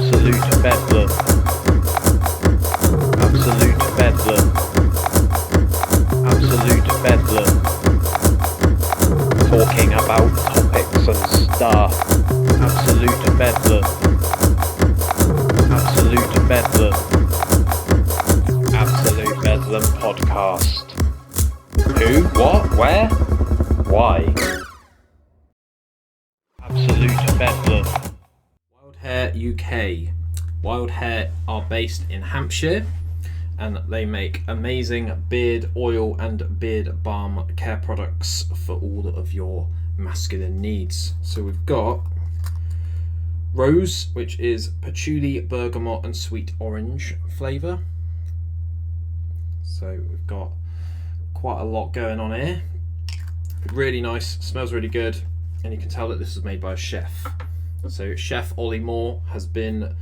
Absolute Bedlam. Absolute Bedlam. Absolute Bedlam. Talking about topics and stuff. Absolute Bedlam. Absolute Bedlam. Absolute Bedlam Podcast. Who? What? Where? Why? Absolute Bedlam. Wild Hair UK. Wild Hair are based in Hampshire and they make amazing beard oil and beard balm care products for all of your masculine needs. So we've got Rose, which is patchouli, bergamot and sweet orange flavour. So we've got quite a lot going on here. Really nice, smells really good, and you can tell that this was made by a chef. So Chef Ollie Moore has been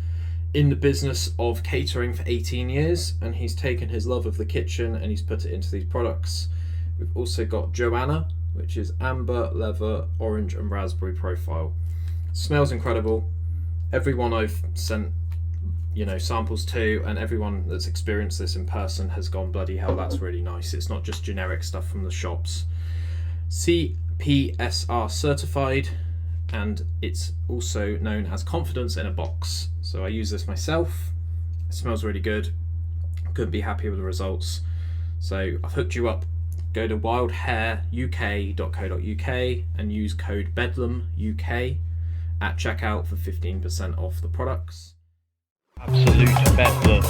in the business of catering for 18 years and he's taken his love of the kitchen and he's put it into these products. We've also got Joanna, which is amber, leather, orange and raspberry profile. Smells incredible. Everyone I've sent samples to and everyone that's experienced this in person has gone, bloody hell, that's really nice. It's not just generic stuff from the shops. CPSR certified, and it's also known as confidence in a box. So I use this myself. It smells really good. Couldn't be happier with the results. So I've hooked you up. Go to wildhairuk.co.uk and use code BedlamUK at checkout for 15% off the products. Absolute Bedlam.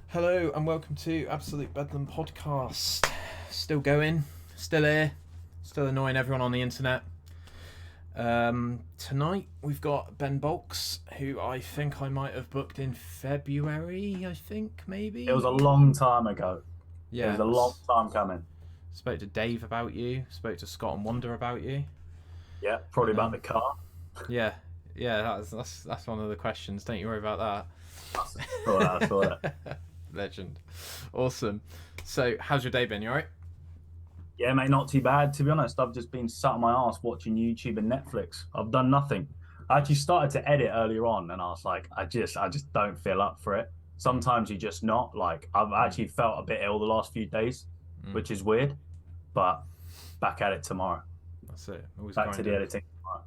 Hello and welcome to Absolute Bedlam Podcast. Still going, still here, still annoying everyone on the internet. Tonight we've got BenBulks, who I think I might have booked in February, maybe? It was a long time ago. Yeah. It was a long time coming. Spoke to Dave about you, spoke to Scott and Wonder about you. Yeah, probably about the car. Yeah, that's one of the questions. Don't you worry about that. I saw that. Legend. Awesome. So, how's your day been? You alright? Yeah, mate, not too bad. To be honest, I've just been sat on my ass watching YouTube and Netflix. I've done nothing. I actually started to edit earlier on, and I was like, I just don't feel up for it. Sometimes you're just not. Like, I've actually felt a bit ill the last few days, which is weird. But back at it tomorrow. That's it. Always back to the editing tomorrow.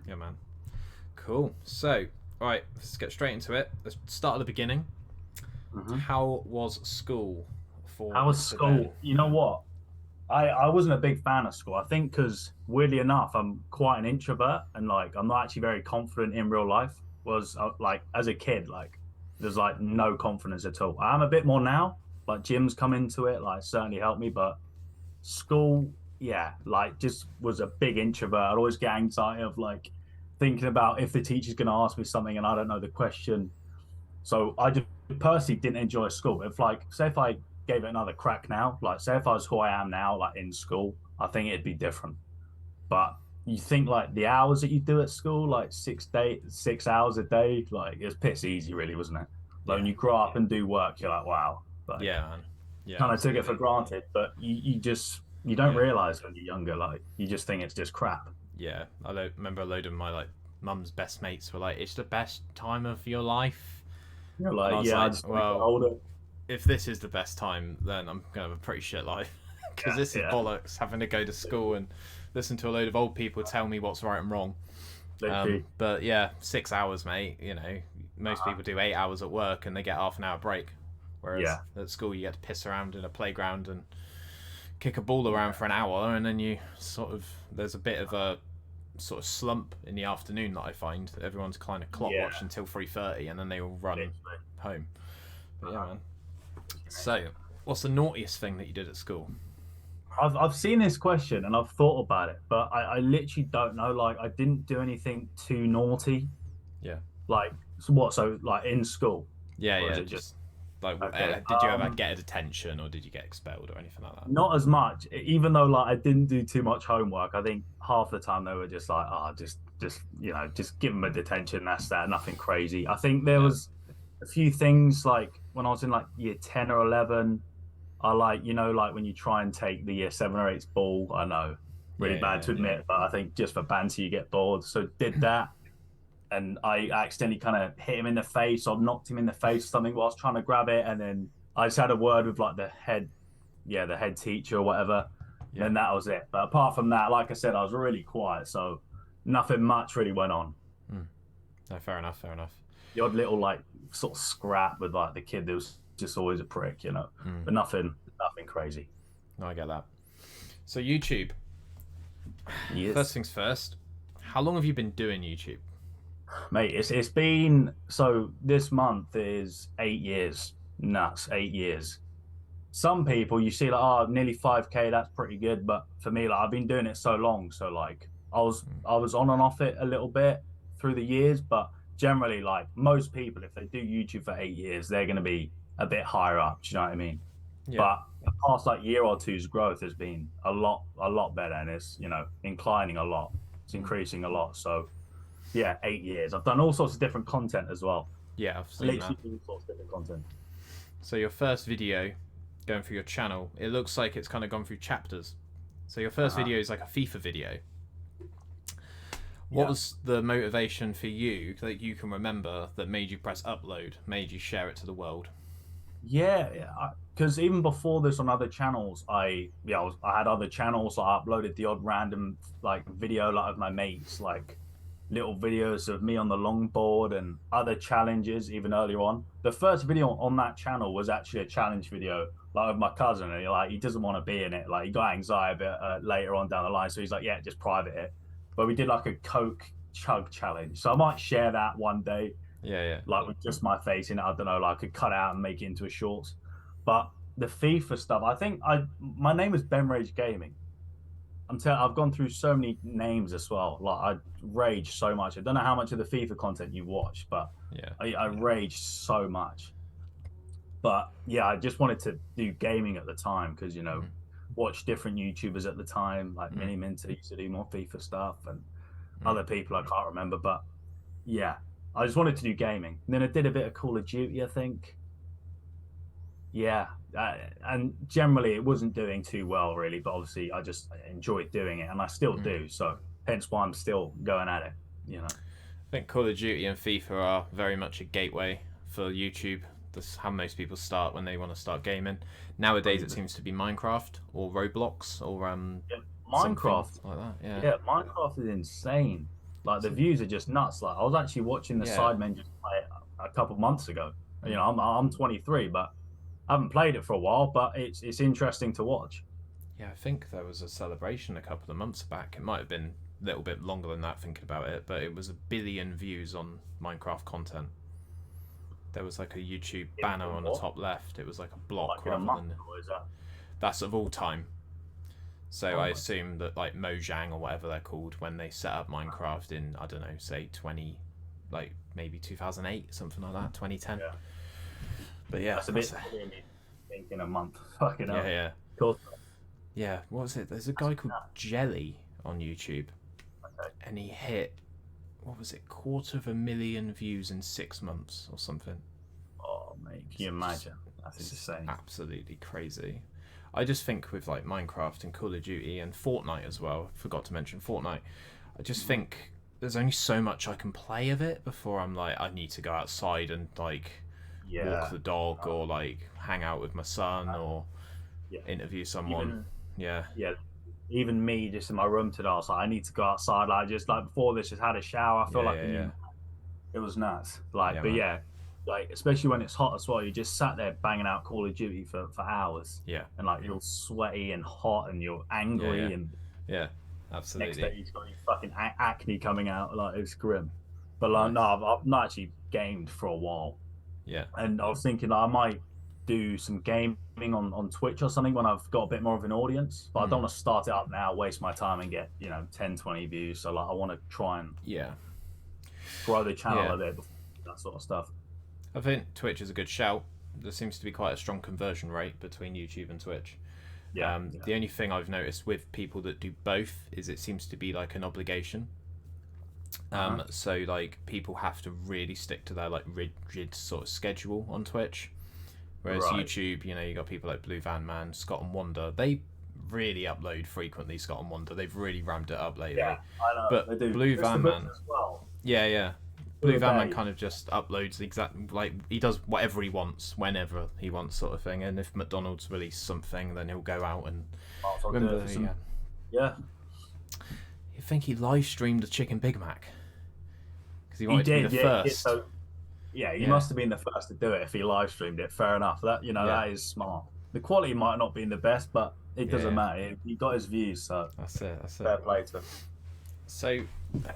Yeah, man. Cool. So, all right, let's get straight into it. Let's start at the beginning. Mm-hmm. How was school for How was school? Ben? You know what? I wasn't a big fan of school. I think because, weirdly enough, I'm quite an introvert and, like, I'm not actually very confident in real life. As a kid, like, there's, like, no confidence at all. I am a bit more now. Like, gyms come into it, like, certainly helped me. But school, yeah, like, just was a big introvert. I'd always get anxiety of, like, thinking about if the teacher's going to ask me something and I don't know the question. So I just personally didn't enjoy school. If I gave it another crack now, like say if I was who I am now, like in school, I think it'd be different. But you think like the hours that you do at school, like 6 hours a day, like it's piss easy really, wasn't it? Like when you grow up and do work, you're like, wow. Like, yeah, man. Yeah. Kind of took it for granted, but you don't realize when you're younger, like you just think it's just crap. Yeah, I remember a load of my like mum's best mates were like, "It's the best time of your life." You're like, yeah, like, well, older. If this is the best time, then I'm gonna have a pretty shit life because this is bollocks. Having to go to school and listen to a load of old people tell me what's right and wrong. But yeah, 6 hours, mate. You know, most people do 8 hours at work and they get half an hour break. Whereas at school, you get to piss around in a playground and kick a ball around for an hour, and then you there's a bit of a sort of slump in the afternoon that I find. Everyone's kind of clock watch until 3:30 and then they all run home. But yeah, man. So, what's the naughtiest thing that you did at school? I've seen this question and I've thought about it, but I literally don't know. Like, I didn't do anything too naughty. Yeah. Like, what? So, like, in school? Yeah, yeah. Just like, did you ever get a detention or did you get expelled or anything like that? Not as much. Even though, like, I didn't do too much homework, I think half the time they were just like, just give them a detention. That's that. Nothing crazy. I think there was a few things, like, when I was in, like, year 10 or 11, I like when you try and take the year 7 or 8's ball. I know, really bad to admit, but I think just for banter you get bored. So did that. and I accidentally kind of hit him in the face or knocked him in the face or something while I was trying to grab it, and then I just had a word with like the head teacher or whatever. Yeah. Then that was it. But apart from that, like I said, I was really quiet, so nothing much really went on. No, fair enough. The odd little like sort of scrap with like the kid that was just always a prick, but nothing crazy. No, I get that. So YouTube. Yes. First things first. How long have you been doing YouTube? Mate, it's been, so this month is 8 years. Nuts, 8 years. Some people you see like, nearly 5K, that's pretty good, but for me, like, I've been doing it so long, so like I was on and off it a little bit through the years, but generally, like most people, if they do YouTube for 8 years, they're going to be a bit higher up. Do you know what I mean? Yeah. But the past like year or two's growth has been a lot better, and it's inclining a lot. It's increasing a lot. So yeah, 8 years. I've done all sorts of different content as well. Yeah, I've seen literally all sorts of different content. So your first video, going through your channel, it looks like it's kind of gone through chapters. So your first video is like a FIFA video. What was the motivation for you that you can remember that made you press upload, made you share it to the world? Yeah, because even before this on other channels, I had other channels. So I uploaded the odd random like video like of my mates, like little videos of me on the longboard and other challenges even earlier on. The first video on that channel was actually a challenge video like with my cousin, and like he doesn't want to be in it. Like he got anxiety a bit later on down the line, so he's like, yeah, just private it. But we did like a Coke chug challenge, so I might share that one day. Yeah. Like with just my face in it. I don't know, like I could cut out and make it into a shorts. But the FIFA stuff, I think my name is Ben Rage Gaming. I've gone through so many names as well. Like I rage so much. I don't know how much of the FIFA content you've watched, but I rage so much. But yeah, I just wanted to do gaming at the time because watch different YouTubers at the time, like Mini Minter used to do more FIFA stuff, and other people I can't remember. But yeah, I just wanted to do gaming. And then I did a bit of Call of Duty, I think. Yeah, and generally it wasn't doing too well, really. But obviously I just enjoyed doing it, and I still do. So hence why I'm still going at it. I think Call of Duty and FIFA are very much a gateway for YouTube. That's how most people start when they want to start gaming. Nowadays, it seems to be Minecraft or Roblox or Minecraft like that. Yeah, Minecraft is insane. Like the views are just nuts. Like I was actually watching the Sidemen just play it a couple months ago. I'm 23, but I haven't played it for a while. But it's interesting to watch. Yeah, I think there was a celebration a couple of months back. It might have been a little bit longer than that, thinking about it, but it was 1 billion views on Minecraft content. There was like a YouTube banner on the top left. It was like a block rather than. That's of all time. So I assume that like Mojang or whatever they're called, when they set up Minecraft in, I don't know, say maybe 2008, something like that, 2010. Yeah. But yeah, that's a bit in a month. Fucking hell. Yeah. Cool. Yeah, what was it? There's a guy called Jelly on YouTube, and he hit, what was it, 250,000 views in 6 months or something. Oh mate, can you imagine? That's insane. Absolutely crazy. I just think with like Minecraft and Call of Duty and Fortnite as well, forgot to mention Fortnite, I just think there's only so much I can play of it before I'm like, I need to go outside and like walk the dog or like hang out with my son or interview someone. Even me just in my room today, I was like, I need to go outside. Like just like before this, just had a shower. I feel it was nuts. Like, like especially when it's hot as well, you just sat there banging out Call of Duty for hours. Yeah. And like you're sweaty and hot and you're angry and absolutely. Next day you've got your fucking acne coming out. Like it's grim. But like no, I've not actually gamed for a while. Yeah. And I was thinking I might do some gaming on Twitch or something when I've got a bit more of an audience. But I don't want to start it up now, waste my time and get 10, 20 views. So like I want to try and grow the channel a bit, that sort of stuff. I think Twitch is a good shout. There seems to be quite a strong conversion rate between YouTube and Twitch. The only thing I've noticed with people that do both is it seems to be like an obligation. So like people have to really stick to their like rigid sort of schedule on Twitch. Whereas YouTube, you got people like Blue Van Man, Scott and Wonder. They really upload frequently. Scott and Wonder, they've really ramped it up lately. Yeah, I know. But they do. Blue Van Man, as well. Yeah. Blue Van Man kind of just uploads he does whatever he wants, whenever he wants, sort of thing. And if McDonald's release something, then he'll go out and yeah. You think he live streamed a chicken Big Mac because he wanted to be the first. He must have been the first to do it if he live streamed it. Fair enough. That that is smart. The quality might not be the best, but it doesn't matter. He got his views, so that's it. Fair play to him. So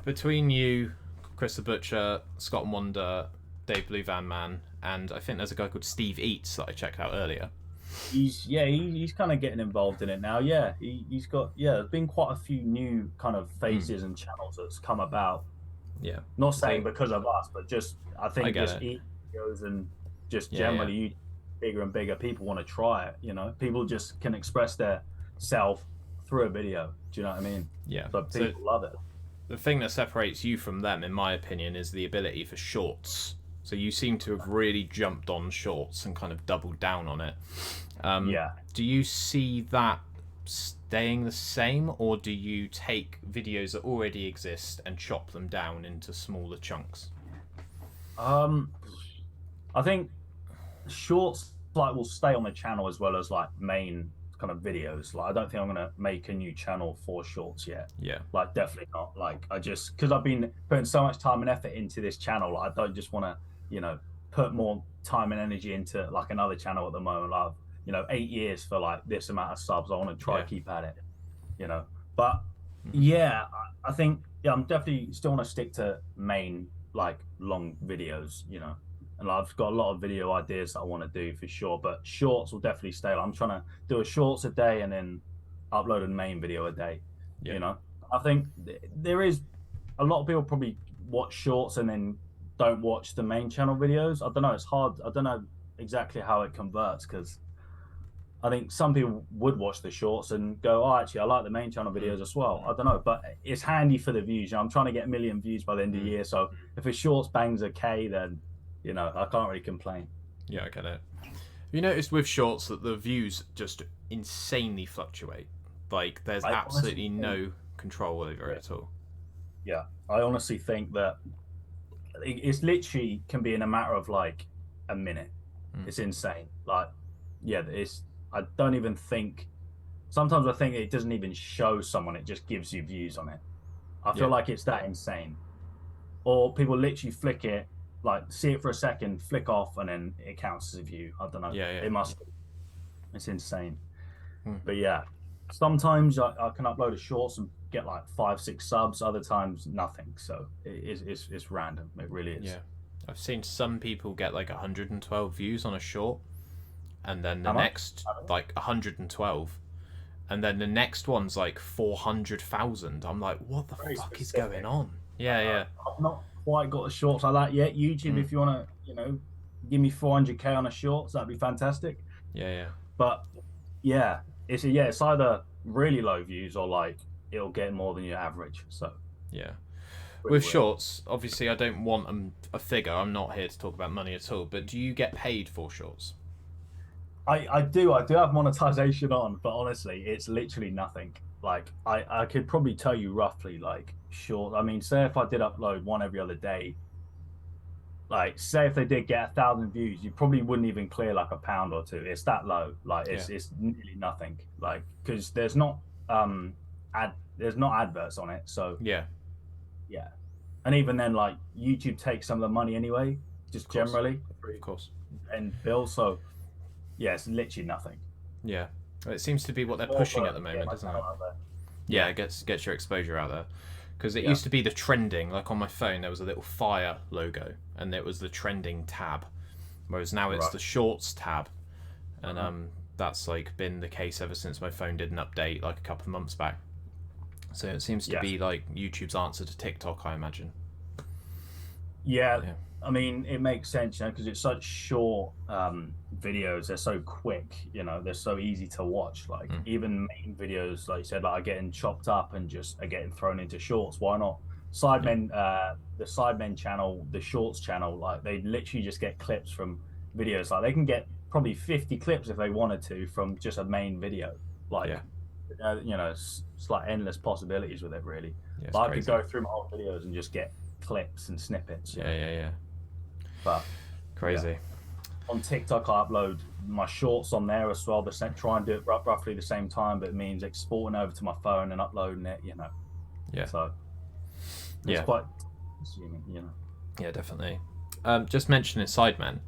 between you, Chris the Butcher, Scott and Wonder, Dave Blue Van Man, and I think there's a guy called Steve Eats that I checked out earlier. He's kind of getting involved in it now. Yeah, he's got there's been quite a few new kind of faces and channels that's come about. Yeah, not saying because of us, but just I think just eating videos and just generally bigger and bigger. People want to try it. People just can express their self through a video. Do you know what I mean? Yeah. So people love it. The thing that separates you from them, in my opinion, is the ability for shorts. So you seem to have really jumped on shorts and kind of doubled down on it. Do you see that staying the same, or do you take videos that already exist and chop them down into smaller chunks? I think shorts will stay on the channel as well as main kind of videos. I don't think I'm gonna make a new channel for shorts yet. Yeah. Definitely not. I just because I've been putting so much time and effort into this channel, I don't just want to put more time and energy into another channel at the moment. 8 years for this amount of subs. I want to try to keep at it. But I think I'm definitely still want to stick to main long videos. And I've got a lot of video ideas that I want to do for sure, but shorts will definitely stay. I'm trying to do a shorts a day and then upload a main video a day. I think there is a lot of people probably watch shorts and then don't watch the main channel videos. I don't know. It's hard. I don't know exactly how it converts, because I think some people would watch the shorts and go, oh, actually, I like the main channel videos as well. I don't know, but it's handy for the views. I'm trying to get 1 million views by the end of the year. So if a shorts bangs a K, then, I can't really complain. Yeah, I get it. Have you noticed with shorts that the views just insanely fluctuate? There's absolutely no control over it at all. Yeah, I honestly think that it's literally can be in a matter of a minute. It's insane. I don't even think. Sometimes I think it doesn't even show someone; it just gives you views on it. I feel like it's that insane. Or people literally flick it, see it for a second, flick off, and then it counts as a view. I don't know. It must be. It's insane. But sometimes I can upload a shorts and get 5-6 subs. Other times nothing. So it's random. It really is. Yeah, I've seen some people get 112 views on a short, and then the next 112, and then the next one's 400,000. I'm like, what the fuck is going on? Yeah. I've not quite got a shorts like that yet. YouTube, if you want to, give me 400k on a shorts, that'd be fantastic. Yeah. But it's either really low views or it'll get more than your average. So with shorts, obviously I don't want a figure. I'm not here to talk about money at all. But do you get paid for shorts? I do have monetization on, but honestly, it's literally nothing. I could probably tell you roughly short. I mean, say if I did upload one every other day, say if they did get 1,000 views, you probably wouldn't even clear £1 or £2. It's that low. It's nearly nothing. Because there's not adverts on it. So yeah. And even then, YouTube takes some of the money anyway, just generally. Of course. And bills. So it's literally nothing. Yeah. Well, it seems to be what they're pushing at the moment, doesn't it? Yeah, it gets your exposure out there. Because it used to be the trending, on my phone, there was a little fire logo, and it was the trending tab, whereas now it's the shorts tab, and that's been the case ever since my phone did an update a couple of months back. So it seems to be YouTube's answer to TikTok, I imagine. Yeah. I mean, it makes sense, because it's such short videos. They're so quick, they're so easy to watch. Even main videos, like you said, are getting chopped up and just are getting thrown into shorts. Why not? Sidemen, the Sidemen channel, the Shorts channel, they literally just get clips from videos. They can get probably 50 clips if they wanted to from just a main video. It's endless possibilities with it, really. Yeah, I could go through my whole videos and just get clips and snippets. Yeah. But crazy. Yeah. On TikTok, I upload my shorts on there as well. Try and do it roughly the same time, but it means exporting over to my phone and uploading it. Yeah. So it's quite consuming. Yeah, definitely. Just mentioning Sidemen.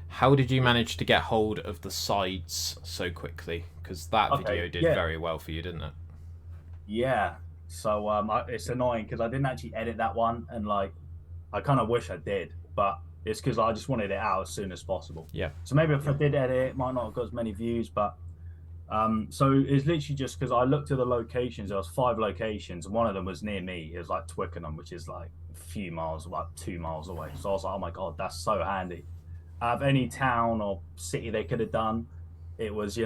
How did you manage to get hold of the sides so quickly? Because that video did very well for you, didn't it? Yeah. So it's annoying because I didn't actually edit that one, and I kind of wish I did, but it's because I just wanted it out as soon as possible. Yeah. So maybe if I did edit it, it might not have got as many views, but so it's literally just because I looked at the locations. There was 5 locations, and one of them was near me. It was like Twickenham, which is like a few miles, like 2 miles away. So I was like, oh my God, that's so handy. Out of any town or city they could have done, it was,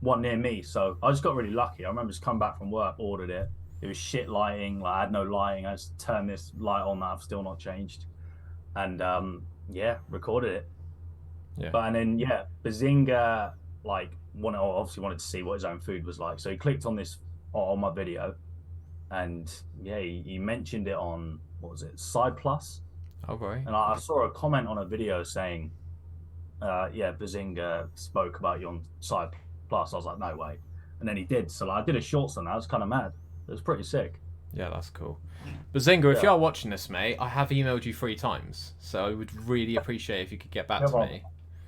one near me. So I just got really lucky. I remember just coming back from work, ordered it. It was shit lighting. I had no lighting. I just turned this light on that I've still not changed. And recorded it. Yeah. And then Bazinga obviously wanted to see what his own food was like. So he clicked on this on my video, and he mentioned it on, what was it, Side Plus. Oh, right. And I saw a comment on a video saying, Bazinga spoke about you on Side Plus. I was like, no way. And then he did. So I did a shorts on that. I was kind of mad. It was pretty sick. Yeah, that's cool. Bazinga, if you are watching this, mate, I have emailed you 3 times. So I would really appreciate if you could get back to me.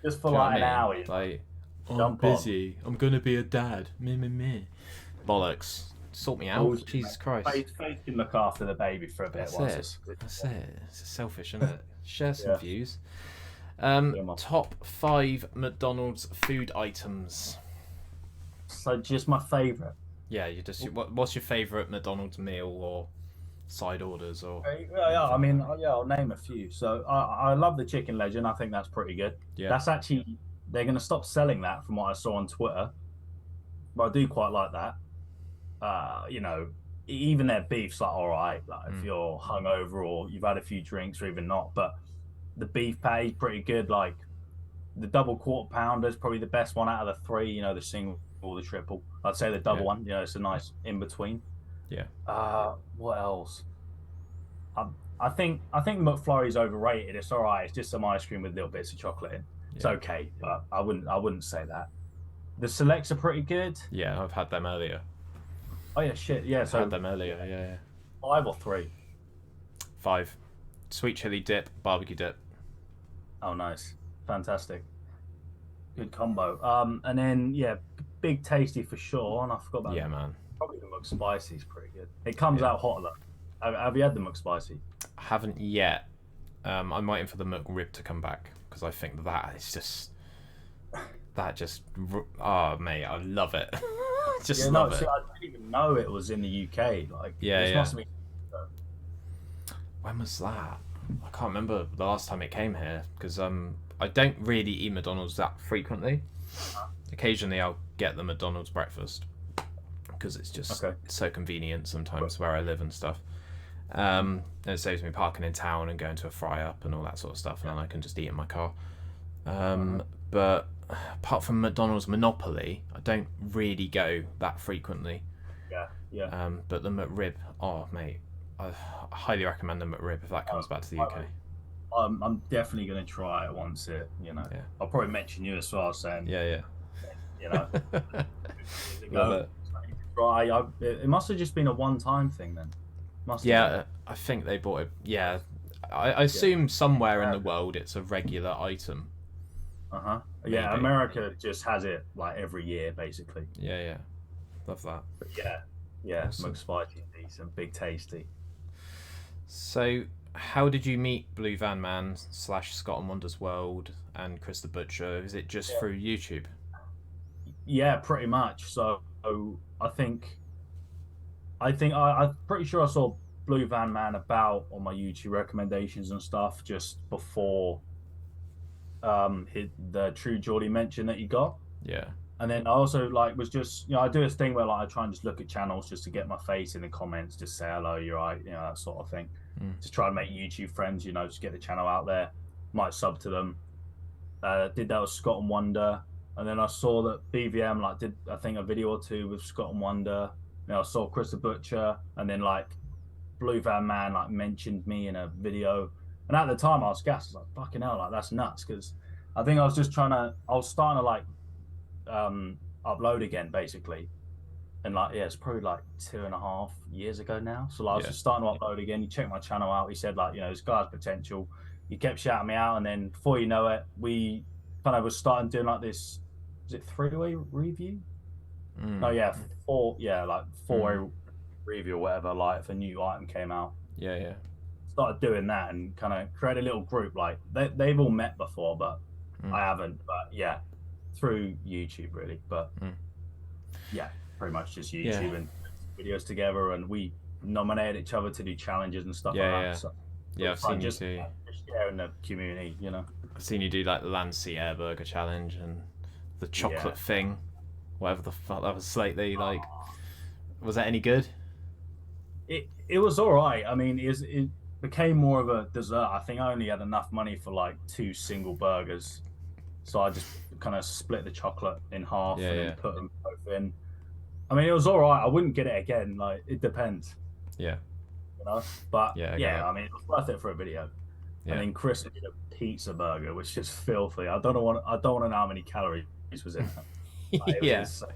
Just for an hour. I'm busy. I'm going to be a dad. Me. Bollocks. Sort me out. Jesus Christ. Faith can look after the baby for a bit. That's it. It's selfish, isn't it? Share some views. Top 5 McDonald's food items. So just my favourite. Yeah, what's your favourite McDonald's meal or side orders or? I'll name a few. So I love the Chicken Legend. I think that's pretty good. Yeah. That's actually, they're going to stop selling that from what I saw on Twitter, but I do quite like that. Even their beef's all right. If you're hungover or you've had a few drinks or even not, but the beef patty's pretty good. Like the double quarter pounder is probably the best one out of the 3. The single or the triple. I'd say the double one. It's a nice in between. Yeah. What else? I think McFlurry's overrated. It's all right. It's just some ice cream with little bits of chocolate in. It's okay, but I wouldn't say that. The selects are pretty good. Yeah, I've had them earlier. Oh yeah, shit. Yeah, so I had them earlier. Yeah. 5 or 3? 5. Sweet chili dip, barbecue dip. Oh, nice, fantastic, good combo. And then Big Tasty for sure. And I forgot about man. Probably the McSpicy is pretty good. It comes out hot though. Have you had the McSpicy? I haven't yet. I'm waiting for the McRib to come back because I think that is just. Oh mate, I love it. Love it. See, I didn't even know it was in the UK. Must be... When was that? I can't remember the last time it came here because I don't really eat McDonald's that frequently. Occasionally I'll get the McDonald's breakfast because it's just so convenient sometimes where I live and stuff. And it saves me parking in town and going to a fry up and all that sort of stuff, and then I can just eat in my car. But apart from McDonald's Monopoly, I don't really go that frequently. Yeah. But the McRib, oh mate, I highly recommend the McRib if that comes back to the UK. I'm definitely going to try it once I'll probably mention you as well, saying Love it. It must have just been a one-time thing then. I think they bought it. Yeah, I assume somewhere in the world it's a regular item. Maybe. America just has it every year basically. Yeah, love that. But awesome. McSpicy, decent, Big Tasty. So how did you meet Blue Van Man / Scott and Wonder's World and Chris the Butcher? Is it just through YouTube? Yeah, pretty much. So I'm pretty sure I saw Blue Van Man about on my YouTube recommendations and stuff just before the True Geordie mention that you got. Yeah. And then I also was just I do this thing where I try and just look at channels just to get my face in the comments, just say hello, you're right, that sort of thing. Just try and make YouTube friends, just get the channel out there. Might sub to them. Did that with Scott and Wonder, and then I saw that BVM did I think a video or 2 with Scott and Wonder. I saw Chris the Butcher, and then Blue Van Man like mentioned me in a video, and at the time I was gassed. I was like, fucking hell, like that's nuts. Because I think I was starting to like upload again basically, and like it's probably like 2.5 years ago now. So like, I was just starting to upload again. He checked my channel out. He said like, this guy's potential. He kept shouting me out, and then before you know it, we kind of was starting doing like this. Was it 3-way review? No, yeah, four-way review or whatever. Like if a new item came out, started doing that and kind of create a little group. Like they've all met before, but I haven't. But yeah, through YouTube really. But yeah, pretty much just YouTube and videos together, and we nominated each other to do challenges and stuff like that. So I've seen you do. Just sharing the community, I've seen you do like the Lancy Air Burger challenge and the chocolate thing, whatever the fuck that was lately. Like, was that any good? It was all right. I mean, it became more of a dessert. I think I only had enough money for like 2 single burgers, so I just kind of split the chocolate in half and then put them both in. I mean, it was all right. I wouldn't get it again. Like, it depends. Yeah. But I mean, it was worth it for a video. And then Chris did a pizza burger, which is filthy. I don't want to know how many calories was in that. Like, it was insane.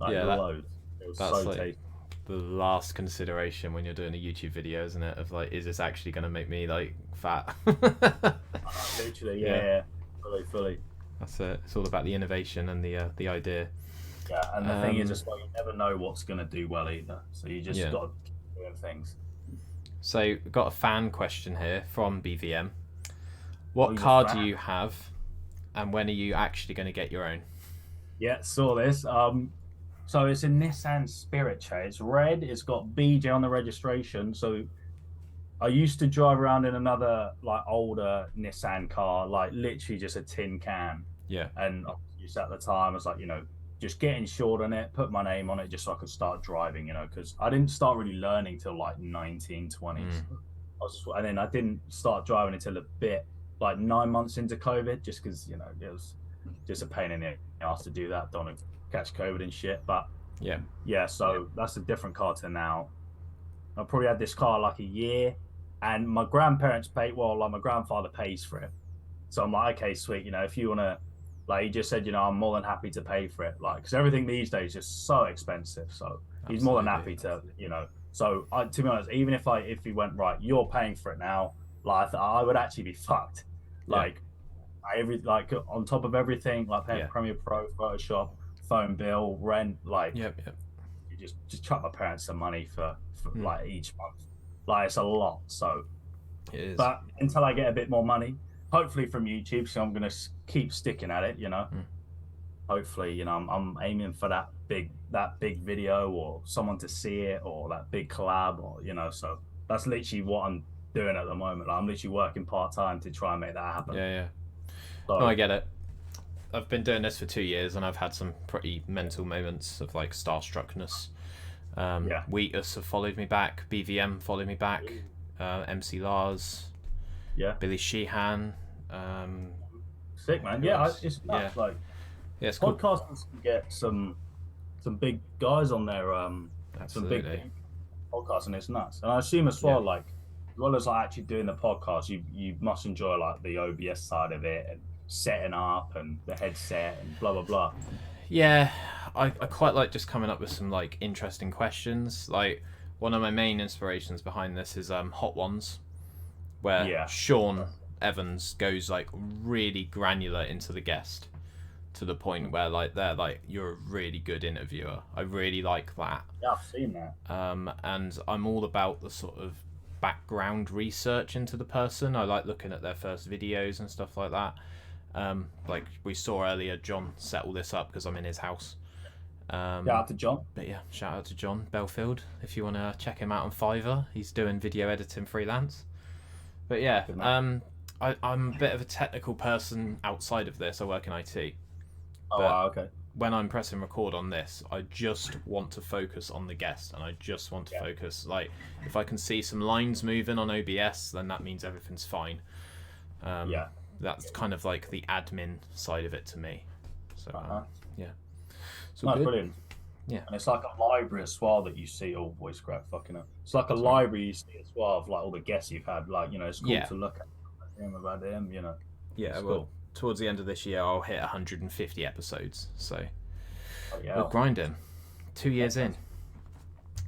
Loads. It was so like tasty. The last consideration when you're doing a YouTube video, isn't it? Of like, is this actually going to make me like fat? Literally, fully. That's it. It's all about the innovation and the idea. Yeah, and the thing is, just like you never know what's going to do well either. So you just got to keep doing things. So we've got a fan question here from BVM. What car do you have, and when are you actually going to get your own? Yeah, saw this. So it's a Nissan Spirit Chair. It's red. It's got BJ on the registration. So I used to drive around in another like older Nissan car, like literally just a tin can. Yeah. And I used at the time, I was like, just get insured on it, put my name on it, just so I could start driving, because I didn't start really learning till like 1920s. And then I didn't start driving until a bit, like 9 months into COVID, just because, it was just a pain in the ass to do that. Don't want to catch COVID and shit. But so that's a different car to now. I probably had this car like a year, and my grandparents my grandfather pays for it. So I'm like, okay, sweet. If you want to, like, he just said, I'm more than happy to pay for it. Like, because everything these days is just so expensive. So he's more than happy to, So to be honest, even if he went, right, you're paying for it now, like, I would actually be fucked. Like, on top of everything, like paying Premiere Pro, Photoshop, phone bill, rent, like, you just chuck my parents some money for like each month. Like, it's a lot. So, it is. But until I get a bit more money, hopefully from YouTube, so I'm gonna keep sticking at it. Hopefully, I'm aiming for that big video, or someone to see it, or that big collab, or So that's literally what I'm doing at the moment. Like, I'm literally working part-time to try and make that happen. So, no, I get it. I've been doing this for 2 years, and I've had some pretty mental moments of like starstruckness. Wheatus have followed me back. BVM followed me back. MC Lars. Billy Sheehan. Sick, man. It's like it's podcasters can get some big guys on there. Some big podcasts, and it's nuts. And I assume as well, like, as well as like actually doing the podcast, you must enjoy like the OBS side of it and setting up and the headset and blah blah blah. Yeah, I quite like just coming up with some like interesting questions. Like, one of my main inspirations behind this is Hot Ones, where Sean Evans goes like really granular into the guest to the point where like they're like, you're a really good interviewer. I really like that. Yeah, I've seen that. And I'm all about the sort of background research into the person. I like looking at their first videos and stuff like that. Like we saw earlier, John set all this up because I'm in his house. Shout out to John. But yeah, shout out to John Belfield if you want to check him out on Fiverr. He's doing video editing freelance. But yeah, I'm a bit of a technical person outside of this. I work in IT. Okay. When I'm pressing record on this, I just want to focus on the guest, and I just want to focus. Like, if I can see some lines moving on OBS, then that means everything's fine. That's kind of like the admin side of it to me. So So good. brilliant. Yeah. And it's like a library as well that you see. Oh, voice crack, fucking up. It's like a library you see as well of like all the guests you've had. Like, it's cool to look at him about him. Yeah. It's well, cool. Towards the end of this year, I'll hit 150 episodes. So we're grinding. 2 years in.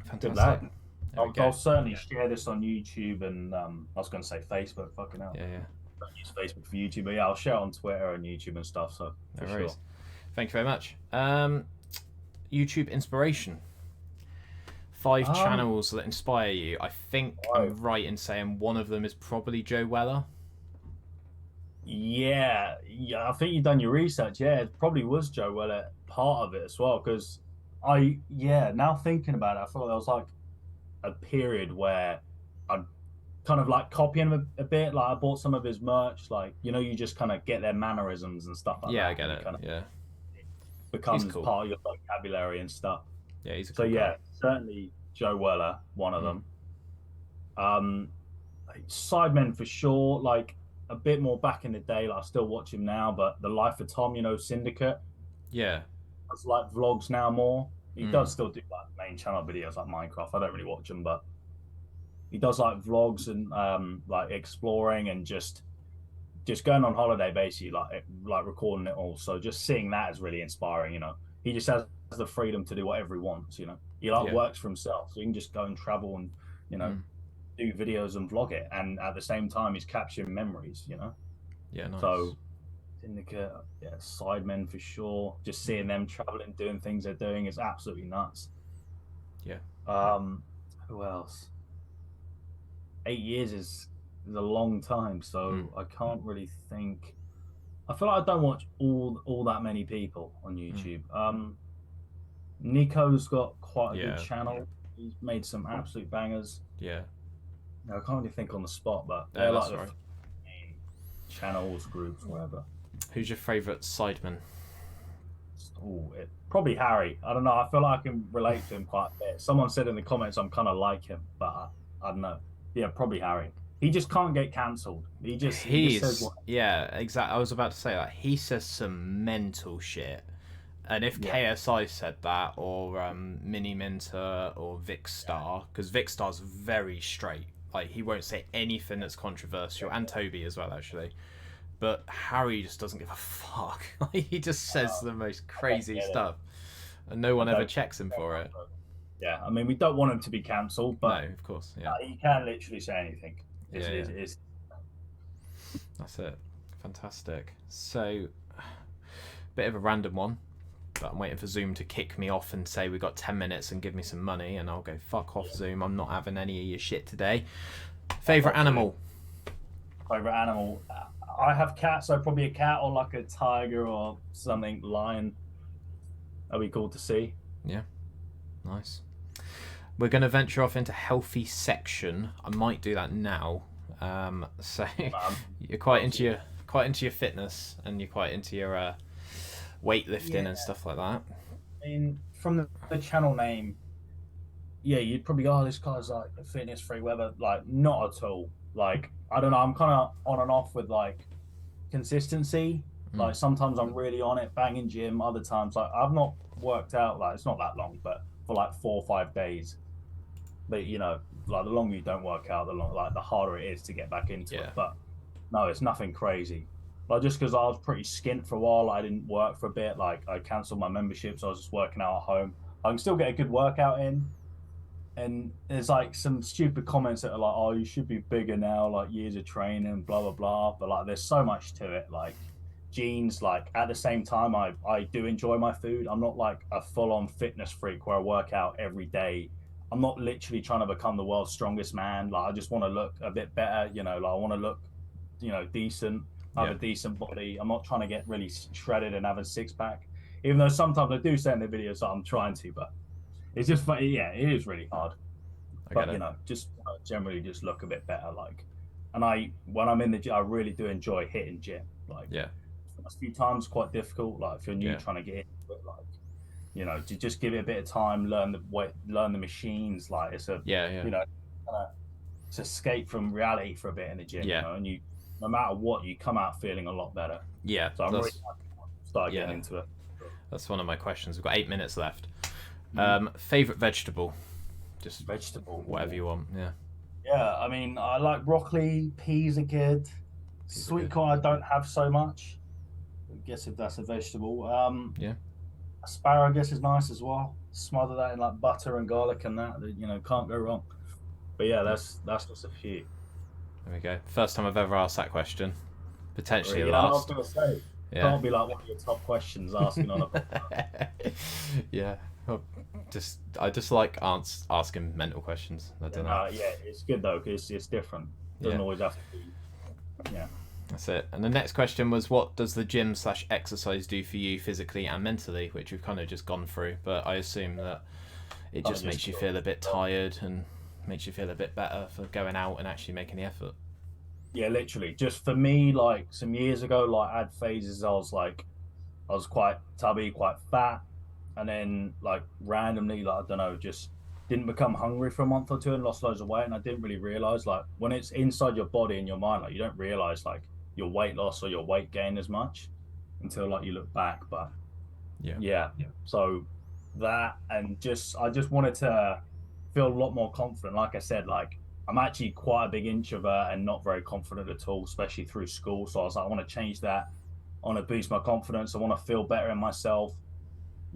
Fantastic. I'll certainly share this on YouTube and I was going to say Facebook. Fucking hell. Yeah. Don't use Facebook for YouTube, but I'll share it on Twitter and YouTube and stuff. So for sure. Thank you very much. YouTube inspiration. 5 channels that inspire you. I think I'm right in saying one of them is probably Joe Weller. Yeah. I think you've done your research. Yeah, it probably was Joe Weller part of it as well. Because now thinking about it, I thought there was like a period where I'd kind of like copy him a bit. Like I bought some of his merch. Like, you just kind of get their mannerisms and stuff like that. Yeah, I get it. Yeah. Becomes part of your vocabulary and stuff. Yeah, he's a cool guy. Certainly Joe Weller, one of them. Sidemen for sure, like a bit more back in the day. Like I still watch him now, but The Life of Tom, Syndicate. Yeah. It's like vlogs now more. He does still do like main channel videos like Minecraft. I don't really watch them, but he does like vlogs and like exploring and just going on holiday basically, like recording it all. So just seeing that is really inspiring. He just has the freedom to do whatever he wants. He works for himself, so he can just go and travel and do videos and vlog it, and at the same time he's capturing memories. Yeah, nice. So Syndicate, Sidemen for sure. Just seeing them traveling, doing things they're doing is absolutely nuts. Yeah. Who else? 8 years is a long time, so I can't really think. I feel like I don't watch all that many people on YouTube. Nico's got quite a good channel. He's made some absolute bangers. Yeah. I can't really think on the spot, but they're like the main channels, groups, whatever. Who's your favourite sideman? Probably Harry. I don't know. I feel like I can relate to him quite a bit. Someone said in the comments I'm kind of like him, but I don't know. Yeah, probably Harry. He just can't get cancelled. He just says what... Yeah, exactly. I was about to say that. He says some mental shit. And if KSI said that, or Mini Minter, or Vicstar, because Vicstar's very straight. Like, he won't say anything that's controversial. And Toby as well, actually. But Harry just doesn't give a fuck. He just says the most crazy stuff. And no one ever checks him for it. Yeah, I mean, we don't want him to be cancelled, but... No, of course, yeah. He can literally say anything. That's it. Fantastic. So, bit of a random one, but I'm waiting for Zoom to kick me off and say we got 10 minutes and give me some money, and I'll go, fuck off, Zoom. I'm not having any of your shit today. Favourite animal? Favourite animal? I have cats, so probably a cat or like a tiger or something, lion. That'd be cool to see. Yeah. Nice. We're going to venture off into healthy section. I might do that now. So you're quite into your fitness, and you're quite into your weightlifting and stuff like that. I mean, from the channel name, you'd probably go, this guy's like a fitness freak, whatever. Like, not at all. Like, I don't know. I'm kind of on and off with like consistency. Like sometimes I'm really on it, banging gym. Other times, like I've not worked out. Like it's not that long, but for like 4 or 5 days. But like the longer you don't work out, the harder it is to get back into it. But no, it's nothing crazy. Like just because I was pretty skint for a while, I didn't work for a bit. Like I cancelled my membership, so I was just working out at home. I can still get a good workout in. And there's like some stupid comments that are like, "Oh, you should be bigger now, like years of training, blah blah blah." But like, there's so much to it. Like genes. Like at the same time, I do enjoy my food. I'm not like a full-on fitness freak where I work out every day. I'm not literally trying to become the world's strongest man. Like I just want to look a bit better. Like I want to look, decent. Have a decent body. I'm not trying to get really shredded and have a 6-pack. Even though sometimes I do say in the videos that I'm trying to, but it's just funny. Yeah, it is really hard. But just generally just look a bit better. Like, and when I'm in the gym, I really do enjoy hitting gym. Like, a few times quite difficult. Like if you're new trying to get into it, like, to just give it a bit of time, learn the machines. Like it's a it's escape from reality for a bit in the gym. And you, no matter what, you come out feeling a lot better. So I'm really happy to start getting into it. That's one of my questions. We've got 8 minutes left. Favorite vegetable? Just vegetable, whatever you want. Yeah. Yeah, I mean, I like broccoli. Peas are good. Sweet corn, I don't have so much. I guess if that's a vegetable. Yeah. Asparagus is nice as well. Smother that in like butter and garlic and that. Can't go wrong. But yeah, that's just a few. There we go. First time I've ever asked that question. Potentially Yeah, last. I was gonna say. Yeah. Can't be like one of your top questions asking on a podcast. Yeah. I just like asking mental questions. I don't know. Yeah, it's good though because it's different. It doesn't always have to be. Yeah. That's it. And the next question was, what does the gym / exercise do for you physically and mentally? Which we've kind of just gone through, but I assume that it just makes you feel a bit tired and makes you feel a bit better for going out and actually making the effort. Yeah, literally. Just for me, like some years ago, like I had phases. I was quite tubby, quite fat, and then like randomly, like I don't know, just didn't become hungry for a month or two and lost loads of weight. And I didn't really realize, like when it's inside your body and your mind, like you don't realize like your weight loss or your weight gain as much until like you look back. But yeah. So that, and I just wanted to feel a lot more confident. Like I said, like I'm actually quite a big introvert and not very confident at all, especially through school. So I was like, I want to change that. I want to boost my confidence. I want to feel better in myself.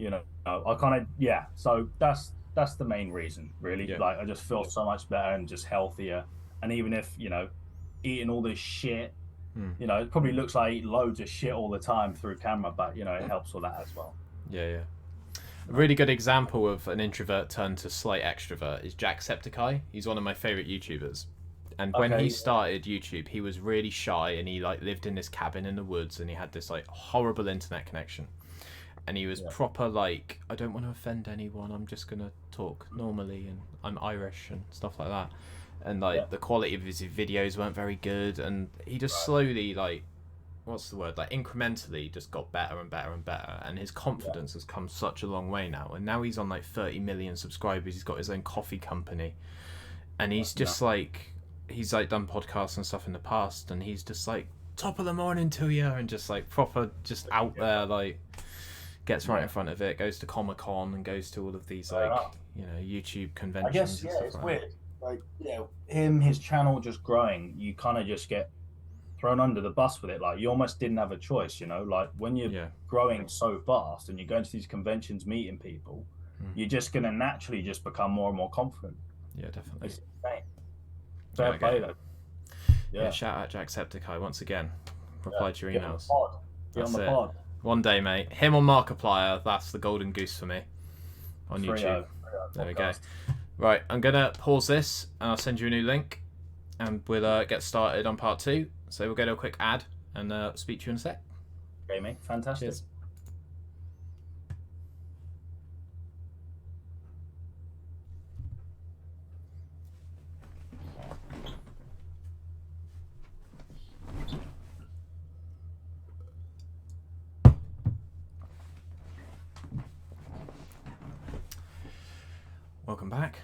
I kind of, so that's the main reason, really. Like I just feel so much better and just healthier. And even if eating all this shit, it probably looks like I eat loads of shit all the time through camera, but it helps with that as well. Yeah. A really good example of an introvert turned to slight extrovert is Jacksepticeye. He's one of my favorite YouTubers. And when he started YouTube, he was really shy and he like lived in this cabin in the woods and he had this like horrible internet connection. And he was proper like, I don't want to offend anyone, I'm just going to talk normally and I'm Irish and stuff like that. And like the quality of his videos weren't very good and he just slowly like, what's the word, like incrementally just got better and better and better, and his confidence has come such a long way now, and now he's on like 30 million subscribers. He's got his own coffee company and he's just like, he's like done podcasts and stuff in the past and he's just like top of the morning to you and just like proper just out there, like gets right in front of it, goes to Comic-Con and goes to all of these like YouTube conventions. I guess it's weird, like his channel just growing, you kind of just get thrown under the bus with it. Like you almost didn't have a choice, like when you're growing so fast and you're going to these conventions meeting people, you're just going to naturally just become more and more confident. Definitely. It's insane. Fair play though. Yeah, shout out Jacksepticeye once again. Reply to your emails. Get on the pod. One day, mate. Him on Markiplier, that's the golden goose for me on YouTube. There we go. Right, I'm gonna pause this and I'll send you a new link and we'll get started on part 2. So we'll go to a quick ad and speak to you in a sec. Okay, mate. Fantastic. Cheers. Welcome back.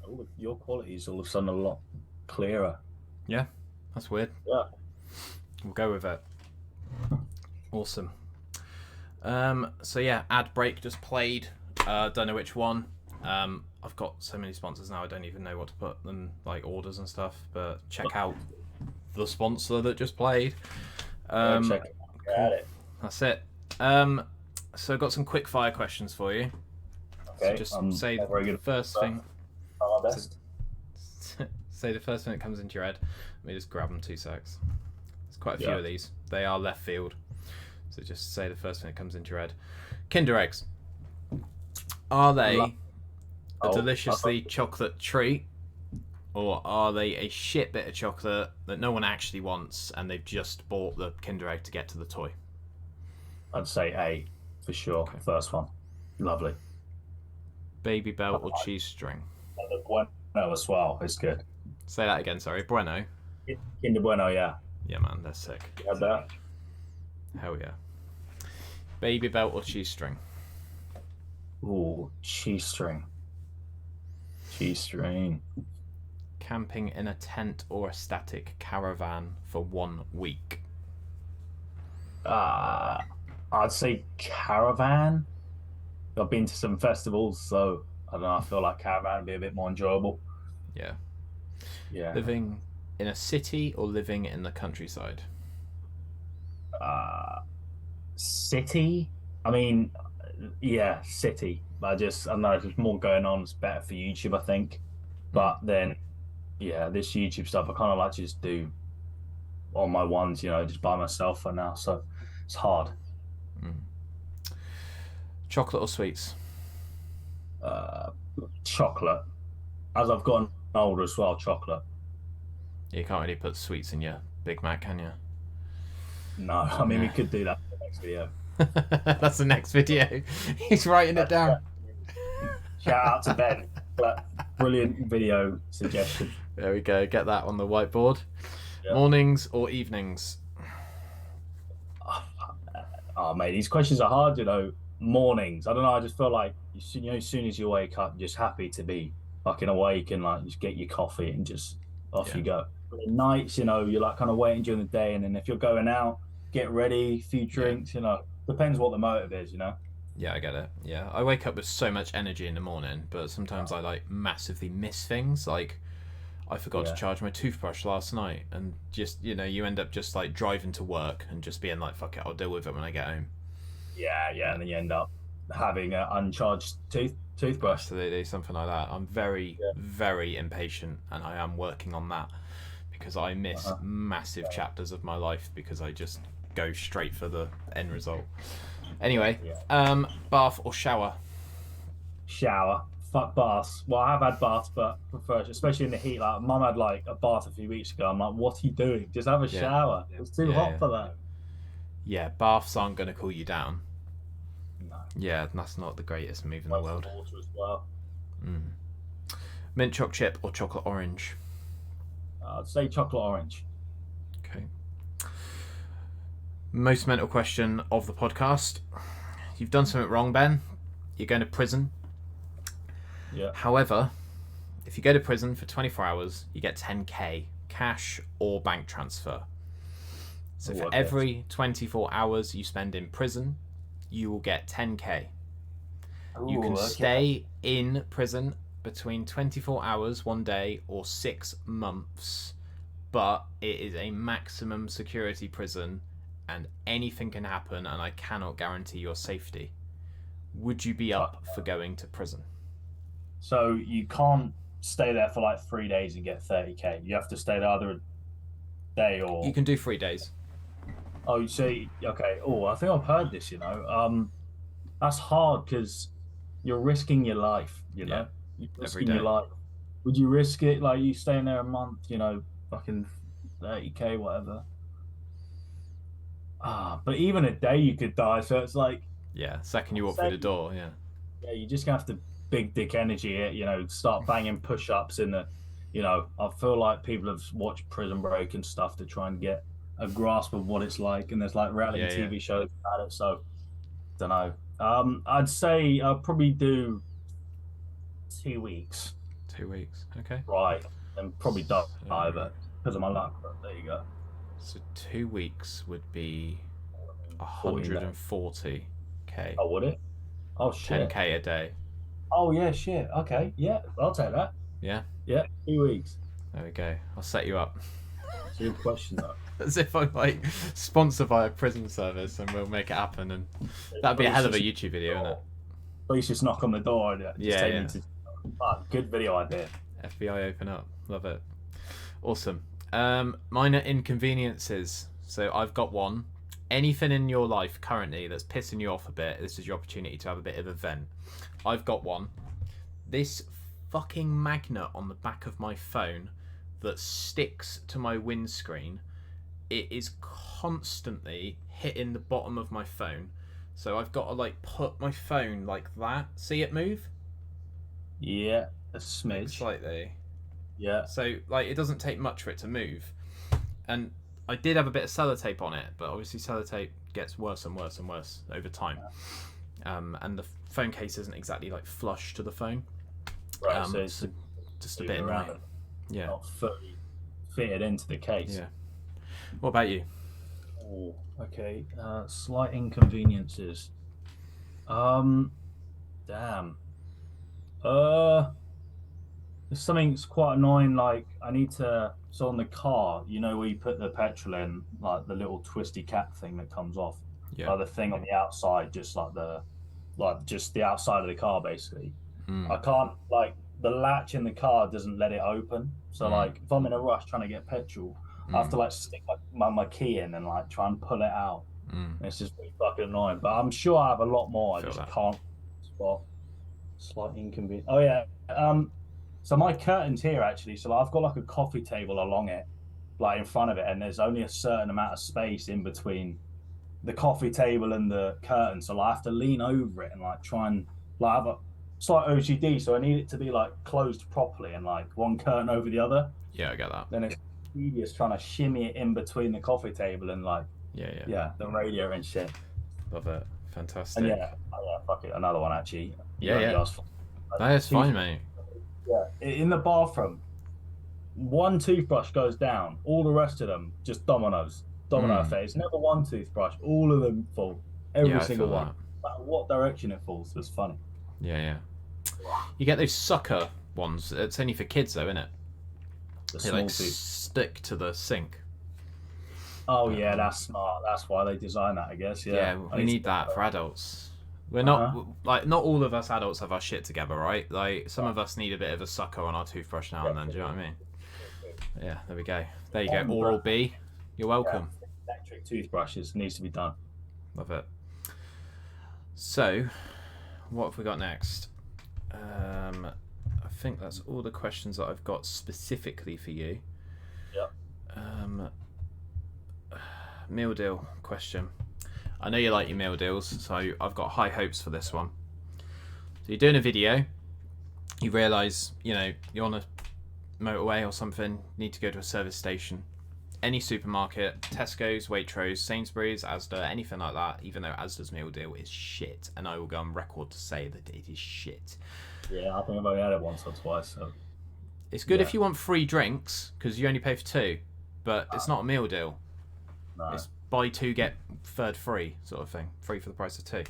Oh, your quality is all of a sudden a lot clearer. Yeah, that's weird. Yeah. We'll go with it. Awesome. So yeah, ad break just played. Don't know which one. I've got so many sponsors now I don't even know what to put them, like orders and stuff, but check out the sponsor that just played. Check it. That's it. So I've got some quick fire questions for you. Okay. So just say the first thing. Our best. Say the first thing that comes into your head. Let me just grab them 2 secs. There's quite a few of these. They are left field. So just say the first thing that comes into your head. Kinder eggs. Are they a deliciously chocolate treat? Or are they a shit bit of chocolate that no one actually wants and they've just bought the Kinder egg to get to the toy? I'd say A, for sure. Okay. First one. Lovely. Baby belt or cheese string? Bueno as well. It's good. Say that again, sorry. Bueno. Kinder Bueno, yeah. Yeah, man, they're sick. You had that? Hell yeah. Baby belt or cheese string? Ooh, cheese string. Cheese string. Camping in a tent or a static caravan for 1 week? I'd say caravan. I've been to some festivals, so I don't know. I feel like caravan would be a bit more enjoyable. Yeah. Yeah. Living in a city or living in the countryside? City. I mean, yeah, city. I don't know. There's more going on. It's better for YouTube, I think. But then, yeah, this YouTube stuff, I kind of like to just do on my ones, just by myself for now. So it's hard. Chocolate or sweets? Chocolate. As I've gotten older as well, chocolate. You can't really put sweets in your Big Mac, can you? No, I mean, we could do that for the next video. That's the next video. He's writing it down. Shout out to Ben. Brilliant video suggestion. There we go. Get that on the whiteboard. Yep. Mornings or evenings? Oh, mate, these questions are hard, Mornings. I don't know. I just feel like, as soon as you wake up, you're just happy to be fucking awake and like just get your coffee and just off you go. But at nights, you're like kind of waiting during the day, and then if you're going out, get ready, few drinks, depends what the motive is, Yeah, I get it. Yeah, I wake up with so much energy in the morning, but sometimes I like massively miss things. Like I forgot to charge my toothbrush last night, and just you end up just like driving to work and just being like, fuck it, I'll deal with it when I get home. Yeah, and then you end up having an uncharged toothbrush. Absolutely, something like that. I'm very, very impatient, and I am working on that because I miss massive chapters of my life because I just go straight for the end result. Anyway, bath or shower? Shower. Fuck baths. Well, I have had baths, but prefer, especially in the heat. Like, Mum had like a bath a few weeks ago. I'm like, what are you doing? Just have a shower. It's too hot for that. Yeah, baths aren't going to cool you down. No. Yeah, that's not the greatest move in the world. Water as well. Mint choc chip or chocolate orange? I'd say chocolate orange. Okay. Most mental question of the podcast. You've done something wrong, Ben. You're going to prison. Yeah. However, if you go to prison for 24 hours, you get 10k cash or bank transfer. So for every 24 hours you spend in prison, you will get 10k. You can stay in prison between 24 hours, 1 day, or 6 months, but it is a maximum security prison and anything can happen, and I cannot guarantee your safety. Would you be up for going to prison? So you can't stay there for like 3 days and get 30k. You have to stay there either a day or... You can do 3 days. Oh, you see, okay. Oh, I think I've heard this, That's hard because you're risking your life, Yeah. You're risking your life. Would you risk it? Like, you staying there a month, fucking 30k, whatever. But even a day you could die, so it's like... Yeah, second you walk through the door, yeah. Yeah, you're just going to have to big dick energy it, start banging push-ups in the... I feel like people have watched Prison Break and stuff to try and get a grasp of what it's like, and there's like reality TV shows about it, so don't know. I'd say I'll probably do 2 weeks. 2 weeks, okay. Right, and probably die but because of my luck, but there you go. So 2 weeks would be 140k. Oh, would it? Oh, shit. 10k a day. Oh, yeah, shit. Okay, yeah, I'll take that. Yeah? Yeah, 2 weeks. There we go. I'll set you up. It's a good question, though. As if I'm like sponsored by a prison service and we'll make it happen, and that'd be a hell of a YouTube video, isn't it? Please just knock on the door and yeah. Good video idea. FBI open up. Love it. Awesome. Minor inconveniences. So I've got one. Anything in your life currently that's pissing you off a bit, this is your opportunity to have a bit of a vent. I've got one. This fucking magnet on the back of my phone that sticks to my windscreen, it is constantly hitting the bottom of my phone. So I've got to like put my phone like that. See it move? Yeah, a smidge. Slightly. Yeah. So like it doesn't take much for it to move. And I did have a bit of sellotape on it, but obviously sellotape gets worse and worse and worse over time. And the phone case isn't exactly like flush to the phone. Right, so it's just a bit annoying. Yeah. Not fully fitted into the case. Yeah. What about you? Oh, okay. Slight inconveniences. Damn. There's something that's quite annoying. Like I need to. So on the car, you know where you put the petrol in, like the little twisty cap thing that comes off, Yeah. like the thing on the outside, just the outside of the car, basically. I can't like the latch in the car doesn't let it open. So like if I'm in a rush trying to get petrol, I have to like stick my key in and like try and pull it out. It's just really fucking annoying. But I'm sure I have a lot more. I just can't spot. Slight inconvenience. Oh yeah. So my curtain's here actually. So I've got like a coffee table along it, like in front of it, and there's only a certain amount of space in between the coffee table and the curtain. So I have to lean over it and like try and like have a slight OCD. So I need it to be like closed properly and like one curtain over the other. Yeah, I get that. Then it's tedious trying to shimmy it in between the coffee table and like the radio and shit. Love it. Fantastic. And fuck it, another one actually. Yeah. That's fine, mate. Yeah, in the bathroom, one toothbrush goes down, all the rest of them just domino effect. It's never one toothbrush, all of them fall, every single one. No matter what direction it falls, it's funny. Yeah. You get those sucker ones. It's only for kids though, isn't it? They like stick to the sink. Oh yeah, that's smart. That's why they designed that, I guess. Yeah, we need that for adults. We're not like not all of us adults have our shit together, right? Like some of us need a bit of a sucker on our toothbrush now and then. Do you know what I mean? Yeah, there we go. There you go. Oral B. You're welcome. Electric toothbrushes needs to be done. Love it. So, what have we got next? I think that's all the questions that I've got specifically for you. Yep. Meal deal question. I know you like your meal deals, so I've got high hopes for this one. So you're doing a video, you realise, you're on a motorway or something, need to go to a service station. Any supermarket, Tesco's, Waitrose, Sainsbury's, Asda, anything like that, even though Asda's meal deal is shit, and I will go on record to say that it is shit. Yeah, I think I've only had it once or twice. So. It's good if you want free drinks, because you only pay for 2, but it's not a meal deal. No. It's buy 2 get 3rd free sort of thing, free for the price of 2. Right.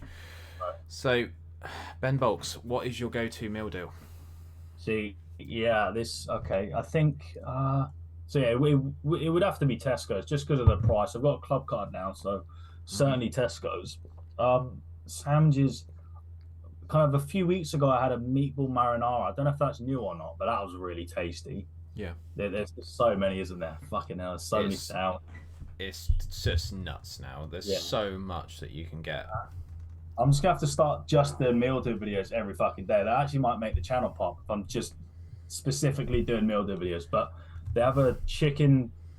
So BenBulks, what is your go-to meal deal? See, I think it would have to be Tesco's just because of the price. I've got a club card now, so certainly Tesco's. Sandwiches, kind of a few weeks ago I had a meatball marinara. I don't know if that's new or not, but that was really tasty. Yeah, there's just so many, isn't there? Fucking hell, there's so many sound. It's just nuts now. There's so much that you can get. I'm just gonna have to start just the meal deal videos every fucking day. That actually might make the channel pop if I'm just specifically doing meal deal videos. But they have a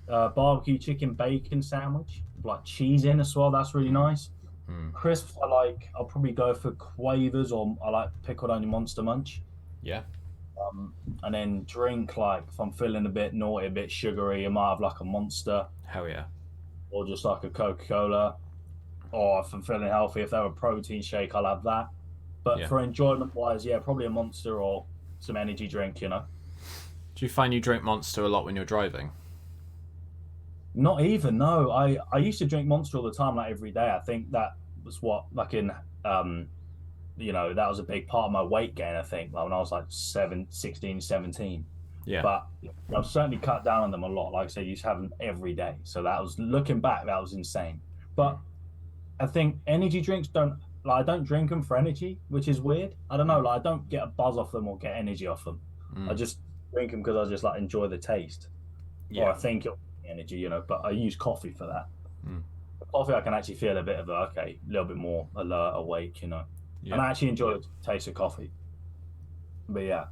barbecue chicken bacon sandwich with like cheese in as well. That's really nice. Crisps, I'll probably go for Quavers, or I like pickled onion Monster Munch. Yeah. And then drink, like if I'm feeling a bit naughty, a bit sugary, I might have like a Monster. Hell yeah. Or just like a Coca-Cola. Or if I'm feeling healthy, if they have a protein shake, I'll have that. But for enjoyment wise, probably a Monster or some energy drink, Do you find you drink Monster a lot when you're driving? Not even, no. I used to drink Monster all the time, like every day. I think that was what, like in, that was a big part of my weight gain, I think, like when I was like 16, 17. Yeah. But I've certainly cut down on them a lot. Like I said, you used to have them every day. So looking back, that was insane. But I think energy drinks I don't drink them for energy, which is weird. I don't know, I don't get a buzz off them or get energy off them. I just drink them because I just enjoy the taste. Yeah. Or I think it'll give me energy, but I use coffee for that. Coffee, I can actually feel a bit of a little bit more alert, awake, Yeah. And I actually enjoy the taste of coffee. But yeah.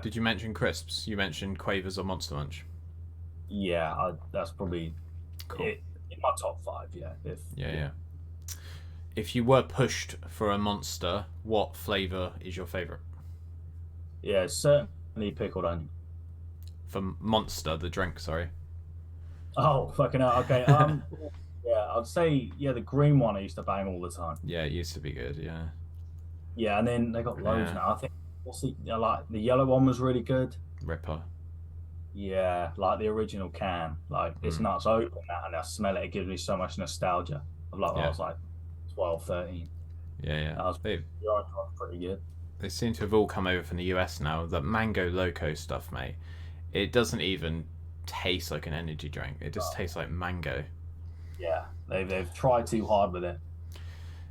Did you mention crisps? You mentioned Quavers or Monster Munch? Yeah, that's probably cool. In my top 5, yeah. If you were pushed for a Monster, what flavour is your favourite? Yeah, certainly pickled onion. For Monster, the drink, sorry. Oh, fucking hell, okay. I'd say, the green one I used to bang all the time. Yeah, it used to be good, yeah. Yeah, and then they got loads now. I think the yellow one was really good. Ripper. Yeah, like the original can. It's nuts. I open that and I smell it. It gives me so much nostalgia of I was 12, 13. Yeah. The orange one's pretty good. They seem to have all come over from the US now. The Mango Loco stuff, mate. It doesn't even taste like an energy drink. It just tastes like mango. Yeah, they've tried too hard with it.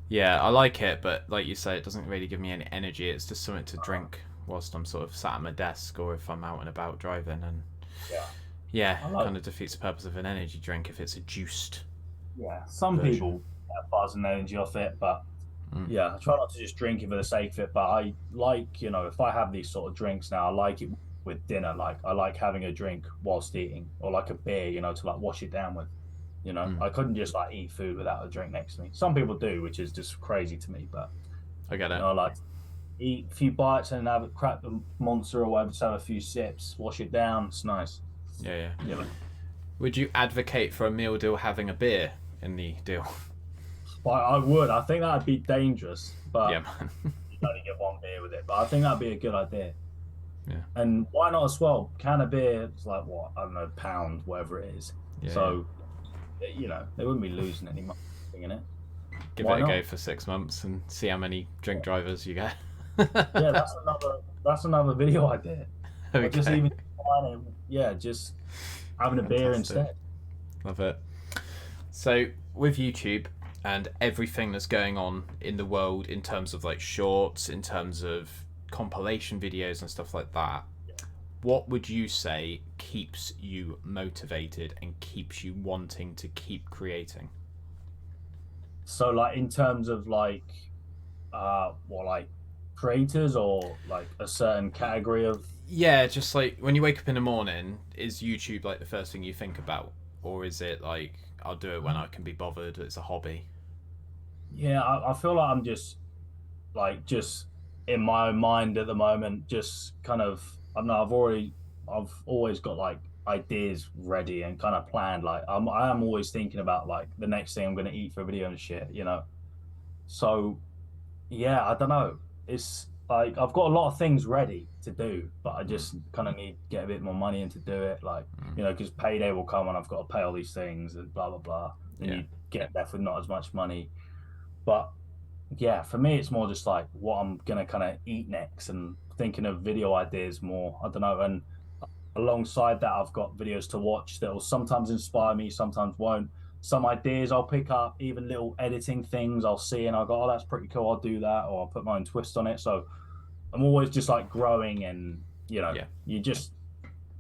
Yeah, I like it, but like you say, it doesn't really give me any energy. It's just something to drink whilst I'm sort of sat at my desk or if I'm out and about driving. And yeah, kind of defeats the purpose of an energy drink if it's a juiced. Yeah, some version. people get buzz and energy off it, but yeah, I try not to just drink it for the sake of it. But I like, if I have these sort of drinks now, I like it with dinner. Like I like having a drink whilst eating, or like a beer, to like wash it down with. I couldn't just like eat food without a drink next to me. Some people do, which is just crazy to me. But I get it. I like eat a few bites and have a crack the monster or whatever, just have a few sips, wash it down. It's nice. Yeah. Would you advocate for a meal deal having a beer in the deal? Well, I would. I think that'd be dangerous, but yeah, man. you only get one beer with it. But I think that'd be a good idea. Yeah. And why not as well? Can of beer is like what? I don't know, £1, whatever it is. Yeah, so, they wouldn't be losing any money in it. Give it a go for 6 months and see how many drink drivers you get. Yeah, that's another video idea. Okay. Just just having a beer instead. Love it. So with YouTube and everything that's going on in the world in terms of like shorts, in terms of compilation videos and stuff like that, what would you say keeps you motivated and keeps you wanting to keep creating? So like in terms of like creators or like a certain category of... Yeah, just like when you wake up in the morning, is YouTube like the first thing you think about, or is it like I'll do it when I can be bothered, it's a hobby? Yeah, I feel like I'm just in my own mind at the moment, just kind of, I don't know, I've always got like ideas ready and kind of planned. Like I am always thinking about like the next thing I'm going to eat for a video and shit, So yeah, I don't know. It's like I've got a lot of things ready to do, but I just kind of need to get a bit more money in to do it. Like, because payday will come and I've got to pay all these things and blah, blah, blah. And you get left with not as much money. But yeah, for me, it's more just like what I'm going to kind of eat next and thinking of video ideas more. I don't know. And alongside that, I've got videos to watch that will sometimes inspire me, sometimes won't. Some ideas I'll pick up, even little editing things I'll see and I'll go, oh, that's pretty cool, I'll do that, or I'll put my own twist on it. So I'm always just like growing and, you're just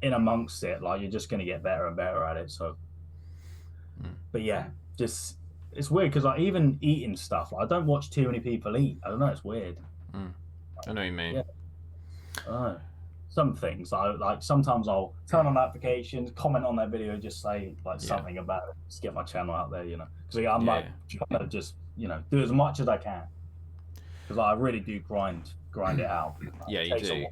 in amongst it. Like you're just going to get better and better at it. So, but yeah, just, it's weird because like even eating stuff, like, I don't watch too many people eat. I don't know, it's weird. I know what you mean. Yeah. Some things like sometimes I'll turn on notifications, comment on that video, just say like something about it, just get my channel out there, because I'm like trying to just do as much as I can, because I really do grind it out. Yeah, you do.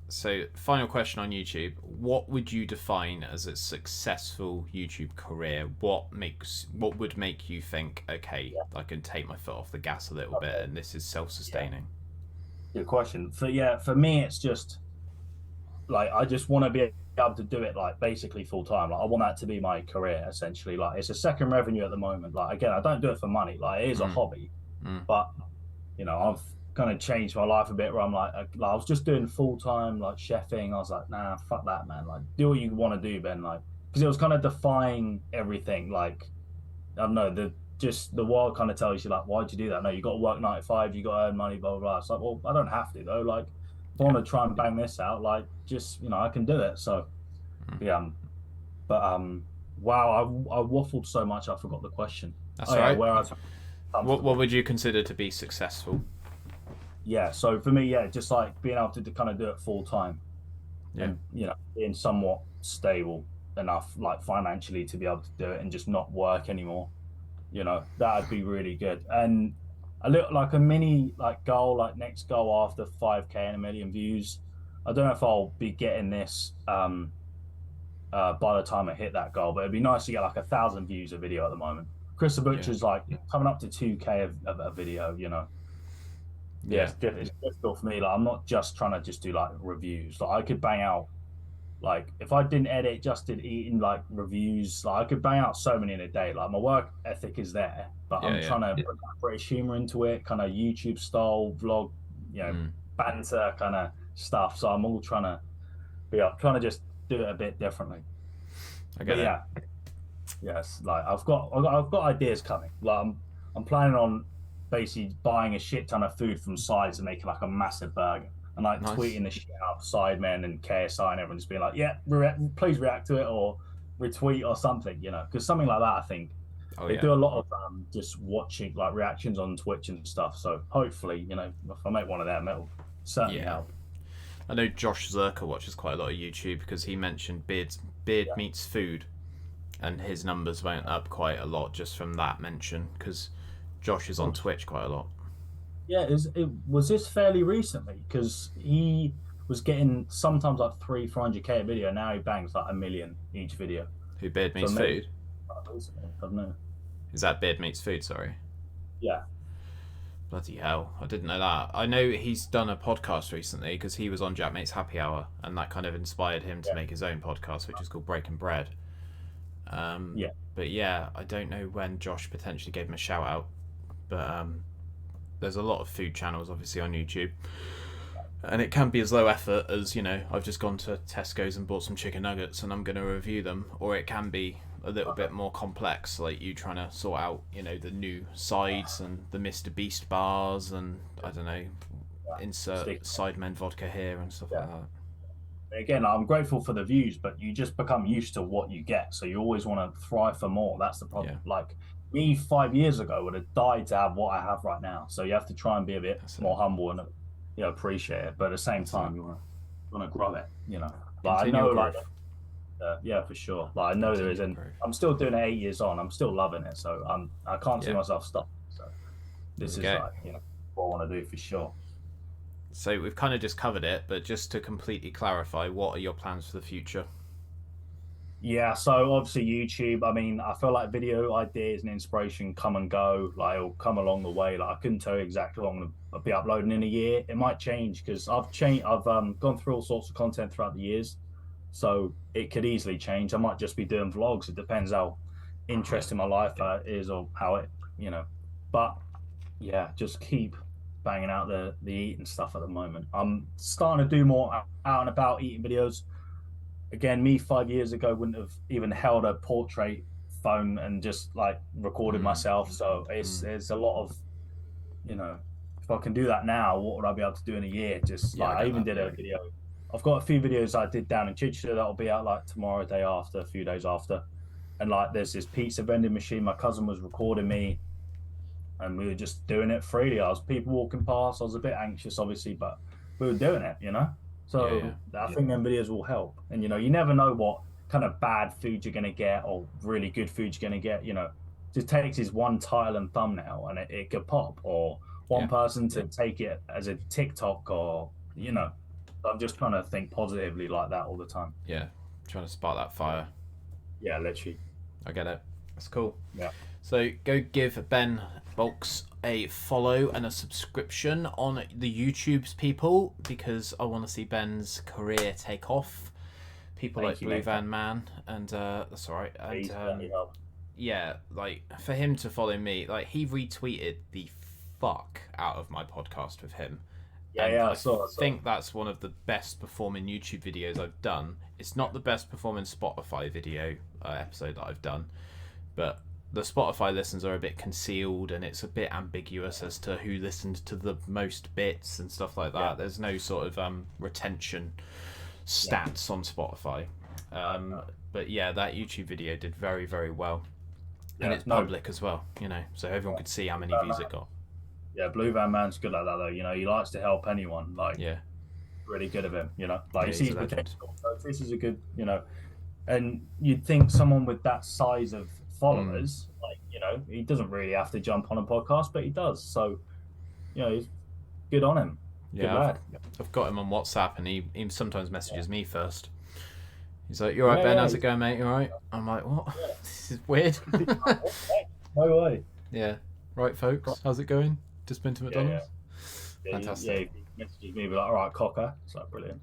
So final question on YouTube, what would you define as a successful YouTube career? What would make you think, okay, I can take my foot off the gas a little bit and this is self-sustaining? Good question. For me, it's just like I just want to be able to do it like basically full time. Like I want that to be my career essentially. Like it's a second revenue at the moment. Like again, I don't do it for money. Like it is a hobby, but I've kind of changed my life a bit where I'm like I was just doing full time like chefing. I was like, nah, fuck that, man. Like do what you want to do, Ben. Like because it was kind of defying everything. Like I don't know, the world kind of tells you like, why'd you do that? No, you got to work 9 to 5. You got to earn money, blah blah blah. It's like, well, I don't have to though. Like if I want to try and bang this out, like just I can do it. So wow, I waffled so much I forgot the question. That's all right. What would you consider to be successful? Yeah, so for me, just like being able to kind of do it full time, and being somewhat stable enough, like financially, to be able to do it and just not work anymore. That'd be really good. And a little like a mini like goal, like next goal after 5K and 1 million views. I don't know if I'll be getting this by the time I hit that goal, but it'd be nice to get like 1,000 views a video at the moment. Chris the Butcher's like coming up to 2K of a video, it's difficult for me. Like I'm not just trying to just do like reviews. Like I could bang out Like if I didn't edit, just did eating like reviews, like I could bang out so many in a day. Like my work ethic is there, but I'm trying to put that British humor into it, kind of YouTube style vlog, banter kind of stuff. So I'm all trying to be up, trying to just do it a bit differently. I get it. Yes, like I've got ideas coming. Like I'm planning on basically buying a shit ton of food from sides and making like a massive burger, and like tweeting the shit out of Sidemen and KSI and everyone just being like, yeah, please react to it or retweet or something, because something like that, I think they do a lot of just watching like reactions on Twitch and stuff. So hopefully, if I make one of them, it'll certainly help. I know Josh Zerka watches quite a lot of YouTube because he mentioned Beard Meets Food, and his numbers went up quite a lot just from that mention because Josh is on Twitch quite a lot. Yeah, was this fairly recently? Because he was getting sometimes like 300K a video. Now he bangs like 1 million each video. Who Beard Meets Food? I don't know. Is that Beard Meets Food? Sorry. Yeah. Bloody hell! I didn't know that. I know he's done a podcast recently because he was on Jack Mate's Happy Hour, and that kind of inspired him to make his own podcast, which is called Breaking Bread. But yeah, I don't know when Josh potentially gave him a shout out, but there's a lot of food channels obviously on YouTube, and it can be as low effort as I've just gone to Tesco's and bought some chicken nuggets and I'm going to review them, or it can be a little bit more complex, like you trying to sort out the new sides and the Mr. Beast bars and I don't know, insert Sidemen vodka here and stuff like that. Again, I'm grateful for the views, but you just become used to what you get, so you always want to thrive for more. That's the problem. Like me 5 years ago would have died to have what I have right now, so you have to try and be a bit more humble and appreciate it, but at the same time you want to grow it. Like I know, for sure. Like I know there is, and I'm still doing it 8 years on. I'm still loving it, so I can't see myself stop. So this is like what I want to do for sure. So we've kind of just covered it, but just to completely clarify, what are your plans for the future? Yeah, so obviously YouTube. I mean, I feel like video ideas and inspiration come and go. Like it'll come along the way. Like I couldn't tell you exactly how long I'll be uploading in a year. It might change because I've gone through all sorts of content throughout the years, so it could easily change. I might just be doing vlogs. It depends how interesting my life is or how it, But yeah, just keep banging out the eating stuff at the moment. I'm starting to do more out and about eating videos. Again, me 5 years ago wouldn't have even held a portrait phone and just like recorded myself. So it's a lot of, if I can do that now, what would I be able to do in a year? Just I even did a video. I've got a few videos I did down in Chichester that'll be out like tomorrow, day after, a few days after. And like there's this pizza vending machine. My cousin was recording me, and we were just doing it freely. I was people walking past. I was a bit anxious, obviously, but we were doing it, So I think them videos will help. And, you never know what kind of bad food you're going to get or really good food you're going to get. Just takes his one title and thumbnail and it could pop, or one person to take it as a TikTok or, I'm just trying to think positively like that all the time. Yeah, trying to spark that fire. Yeah, literally. I get it. That's cool. Yeah. So go give BenBulks a follow and a subscription on the YouTube's people, because I want to see Ben's career take off. People like Blue Van Man, and that's all right. And yeah, like for him to follow me, like he retweeted the fuck out of my podcast with him. Yeah, I think that's one of the best performing YouTube videos I've done. It's not the best performing Spotify video episode that I've done, but the Spotify listens are a bit concealed and it's a bit ambiguous as to who listened to the most bits and stuff like that. Yeah. There's no sort of retention stats on Spotify. But yeah, that YouTube video did very, very well. And it's public as well, so everyone could see how many views it got. Yeah, Blue Van Man's good like that though. He likes to help anyone. Like, really good of him. Like he sees potential. So this is a good, and you'd think someone with that size of followers, like he doesn't really have to jump on a podcast, but he does. So, he's good on him. Good lad. I've got him on WhatsApp, and he sometimes messages me first. He's like, "You all right, Ben? How's it going, mate? You all right?" I'm like, "What? This is weird." No way. Yeah. Right, folks. How's it going? Just been to McDonald's. Fantastic. He messages me, be like, "All right, cocker." It's like brilliant.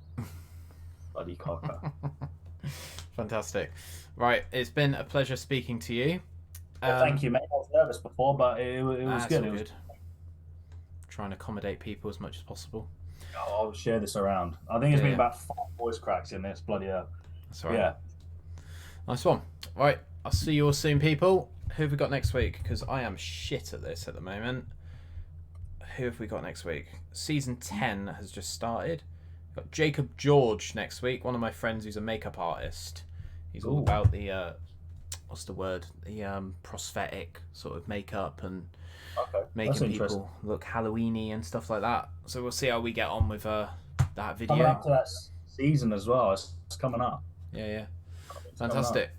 Bloody cocker. Fantastic. Right, it's been a pleasure speaking to you. Well, thank you, mate. I was nervous before, but it was good. It was good. Try and accommodate people as much as possible. I'll share this around. I think it's been about 5 voice cracks in this. Bloody hell. That's all right. Yeah. Nice one. Right, I'll see you all soon, people. Who have we got next week? Because I am shit at this at the moment. Who have we got next week? Season 10 has just started. We've got Jacob George next week, one of my friends who's a makeup artist. He's all about the, what's the word? The prosthetic sort of makeup and making people look Halloween-y and stuff like that. So we'll see how we get on with that video. Coming up to that season as well. It's coming up. Yeah. Fantastic.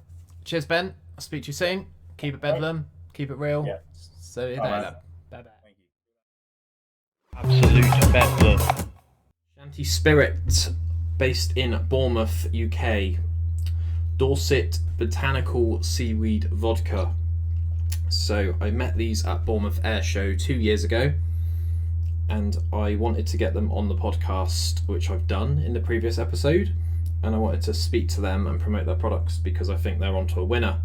Cheers, Ben. I'll speak to you soon. Keep it bedlam. Keep it real. Yeah. So you later. Bye-bye. Thank you. Absolute Bedlam. Shanty Spirit, based in Bournemouth, UK. Dorset Botanical Seaweed Vodka. So I met these at Bournemouth Air Show 2 years ago, and I wanted to get them on the podcast, which I've done in the previous episode, and I wanted to speak to them and promote their products because I think they're onto a winner.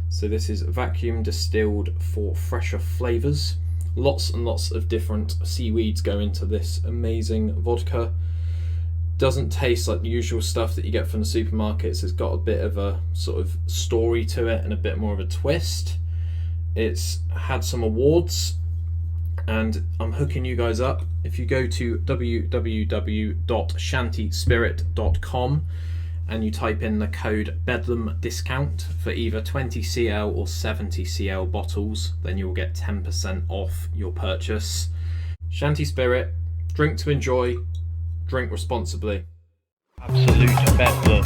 So this is vacuum distilled for fresher flavours. Lots and lots of different seaweeds go into this amazing vodka. Doesn't taste like the usual stuff that you get from the supermarkets. It's got a bit of a sort of story to it and a bit more of a twist. It's had some awards, and I'm hooking you guys up. If you go to www.shantyspirit.com and you type in the code Bedlam discount for either 20cl or 70cl bottles, then you'll get 10% off your purchase. Shanty Spirit, drink to enjoy, drink responsibly. Absolute Bedlam.